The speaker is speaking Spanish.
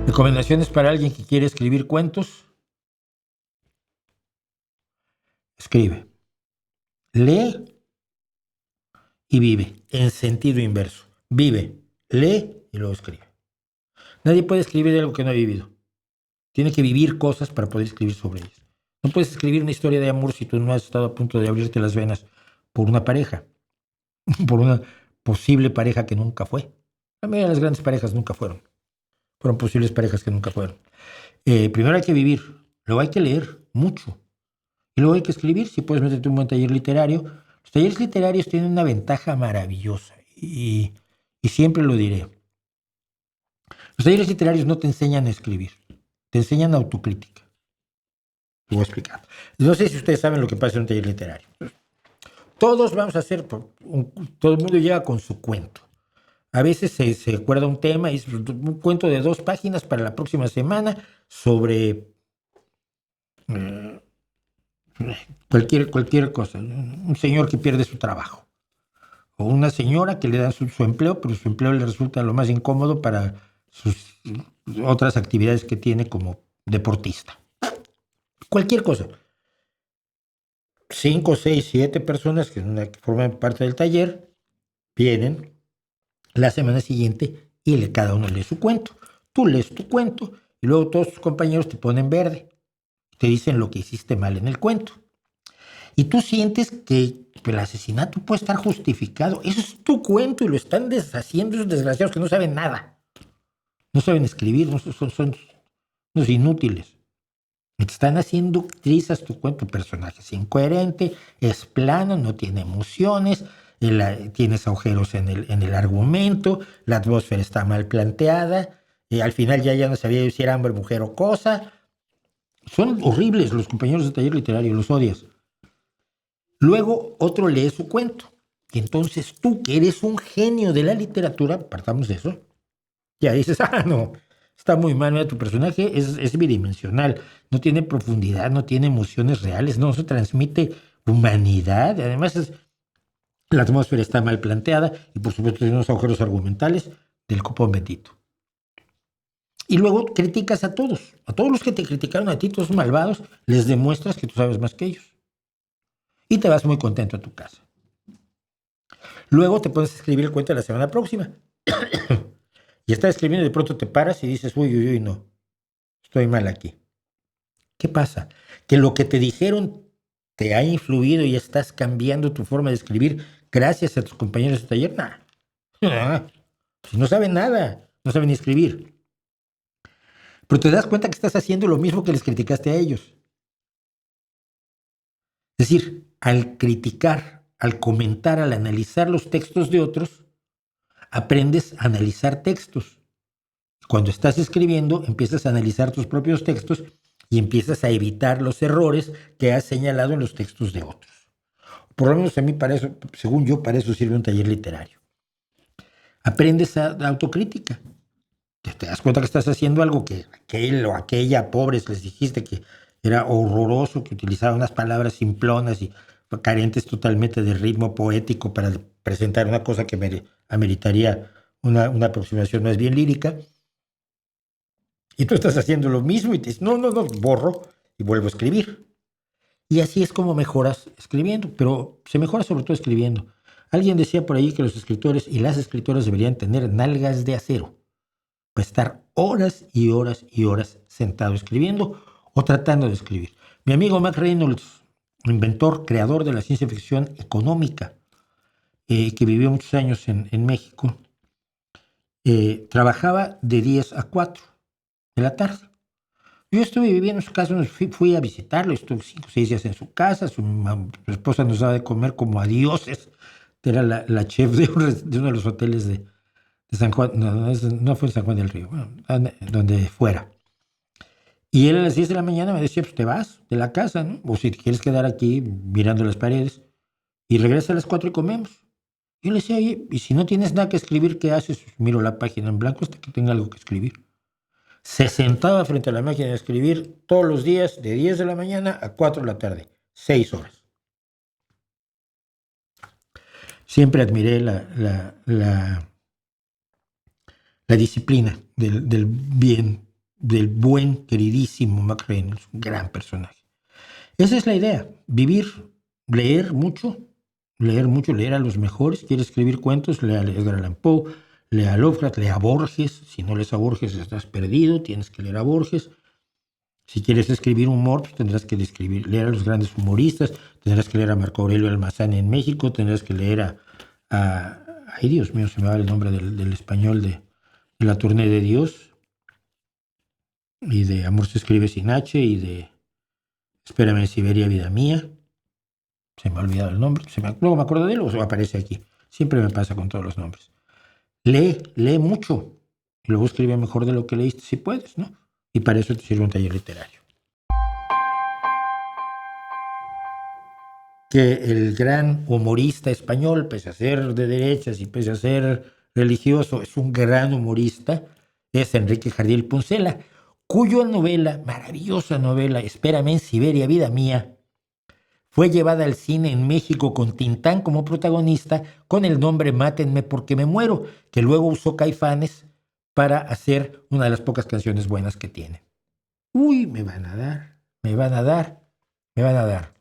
Recomendaciones para alguien que quiere escribir cuentos. Escribe, lee y vive, en sentido inverso. Vive, lee y luego escribe. Nadie puede escribir de algo que no ha vivido. Tiene que vivir cosas para poder escribir sobre ellas. No puedes escribir una historia de amor si tú no has estado a punto de abrirte las venas por una pareja, por una posible pareja que nunca fue. La mayoría de las grandes parejas nunca fueron. Fueron posibles parejas que nunca fueron. Primero hay que vivir, luego hay que leer mucho. Y luego hay que escribir, si puedes meterte un buen taller literario. Los talleres literarios tienen una ventaja maravillosa y siempre lo diré. Los talleres literarios no te enseñan a escribir, te enseñan autocrítica. Lo voy a explicar. No sé si ustedes saben lo que pasa en un taller literario. Todos vamos a hacer, todo el mundo llega con su cuento. A veces se acuerda un tema y es un cuento de 2 páginas para la próxima semana sobre cualquier cosa. Un señor que pierde su trabajo. O una señora que le da su empleo, pero su empleo le resulta lo más incómodo para sus otras actividades que tiene como deportista. Cualquier cosa. 5, 6, 7 personas que forman parte del taller vienen la semana siguiente y cada uno lee su cuento. Tú lees tu cuento y luego todos tus compañeros te ponen verde. Te dicen lo que hiciste mal en el cuento. Y tú sientes que el asesinato puede estar justificado. Eso es tu cuento y lo están deshaciendo esos desgraciados que no saben nada. No saben escribir, son unos inútiles. Te están haciendo trizas tu cuento. Personaje es incoherente, es plano, no tiene emociones, tienes agujeros en el argumento, la atmósfera está mal planteada, al final ya no sabía si era hombre, mujer o cosa. Son horribles los compañeros de taller literario, los odias. Luego otro lee su cuento. Y entonces tú, que eres un genio de la literatura, partamos de eso, ya dices, no, está muy mal, mira, tu personaje es bidimensional, no tiene profundidad, no tiene emociones reales, no se transmite humanidad, además la atmósfera está mal planteada y por supuesto tiene unos agujeros argumentales del copón bendito. Y luego criticas a todos los que te criticaron a ti, todos malvados, les demuestras que tú sabes más que ellos. Y te vas muy contento a tu casa. Luego te pones a escribir el cuento de la semana próxima. Y estás escribiendo y de pronto te paras y dices, uy, no, estoy mal aquí. ¿Qué pasa? Que lo que te dijeron te ha influido y estás cambiando tu forma de escribir gracias a tus compañeros de taller. Si no saben nada, no saben ni escribir. Pero te das cuenta que estás haciendo lo mismo que les criticaste a ellos. Es decir, al criticar, al comentar, al analizar los textos de otros, aprendes a analizar textos. Cuando estás escribiendo, empiezas a analizar tus propios textos y empiezas a evitar los errores que has señalado en los textos de otros. Por lo menos a mí para eso, según yo, para eso sirve un taller literario. Aprendes a autocrítica. Te das cuenta que estás haciendo algo que aquel o aquella pobres les dijiste que era horroroso, que utilizaba unas palabras simplonas y carentes totalmente de ritmo poético para presentar una cosa que ameritaría una aproximación más bien lírica. Y tú estás haciendo lo mismo y te dices, no, borro y vuelvo a escribir. Y así es como mejoras escribiendo, pero se mejora sobre todo escribiendo. Alguien decía por ahí que los escritores y las escritoras deberían tener nalgas de acero para estar horas y horas y horas sentado escribiendo o tratando de escribir. Mi amigo Mac Reynolds, inventor, creador de la ciencia ficción económica, que vivió muchos años en México, trabajaba de 10 a 4 de la tarde. Yo estuve viviendo en su casa, fui a visitarlo, estuve 5 o 6 días en su casa, su esposa nos daba de comer como a dioses, era la chef de uno de los hoteles de San Juan, no fue en San Juan del Río, bueno, donde fuera. Y él a las 10 de la mañana me decía, pues te vas de la casa, ¿no? O si te quieres quedar aquí mirando las paredes, y regresa a las 4 y comemos. Yo le decía, oye, y si no tienes nada que escribir, ¿qué haces? Miro la página en blanco hasta que tenga algo que escribir. Se sentaba frente a la máquina de escribir todos los días de 10 de la mañana a 4 de la tarde, 6 horas. Siempre admiré la disciplina del bien del buen, queridísimo Mac Reynolds, un gran personaje. Esa es la idea, vivir, leer mucho, leer a los mejores. Quiere escribir cuentos, lea a Edgar Allan Poe, lea a Lovecraft, lea a Borges. Si no lees a Borges estás perdido, tienes que leer a Borges. Si quieres escribir humor, pues tendrás que leer a los grandes humoristas, tendrás que leer a Marco Aurelio Almazán en México, tendrás que leer ay Dios mío, se me va el nombre del español de La Tournée de Dios, y de Amor se escribe sin H, y de Espérame en Siberia, vida mía. Se me ha olvidado el nombre, luego me acuerdo de él o aparece aquí. Siempre me pasa con todos los nombres. Lee mucho, y luego escribe mejor de lo que leíste si puedes, ¿no? Y para eso te sirve un taller literario. Que el gran humorista español, pese a ser de derechas y pese a ser religioso, es un gran humorista, es Enrique Jardiel Poncela, cuya novela, maravillosa novela, Espérame en Siberia, vida mía, fue llevada al cine en México con Tintán como protagonista, con el nombre Mátenme porque me muero, que luego usó Caifanes para hacer una de las pocas canciones buenas que tiene. Uy, me van a dar, me van a dar, me van a dar.